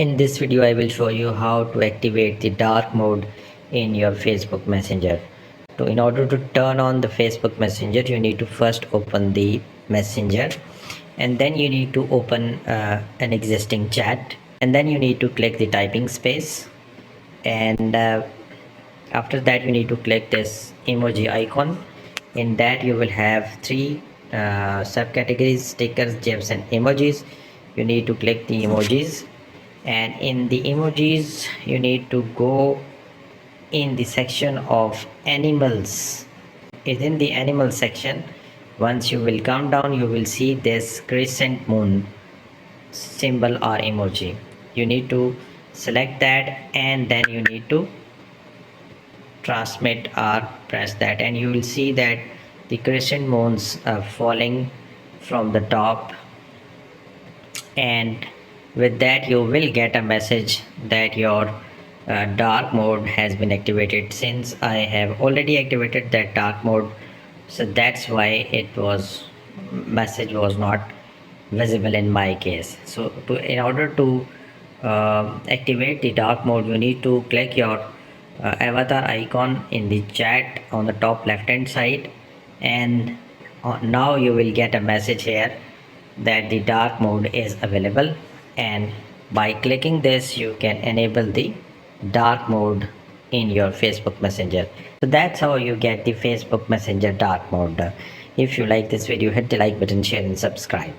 In this video, I will show you how to activate the dark mode in your Facebook Messenger. So in order to turn on the Facebook Messenger, you need to first open the Messenger, and then you need to open an existing chat, and then you need to click the typing space, and after that you need to click this emoji icon. In that you will have three subcategories: stickers, gifs, and emojis. You need to click the emojis, and in the emojis you need to go in the section of animals. Within the animal section, once you will come down, you will see this crescent moon symbol or emoji. You need to select that, and then you need to transmit or press that, and you will see that the crescent moons are falling from the top, and with that you will get a message that your dark mode has been activated. Since I have already activated that dark mode, so that's why it was message was not visible in my case. So in order to activate the dark mode, you need to click your avatar icon in the chat on the top left hand side, and now you will get a message here that the dark mode is available, and by clicking this you can enable the dark mode in your Facebook Messenger. So that's how you get the Facebook Messenger dark mode. If you like this video, hit the like button, share and subscribe.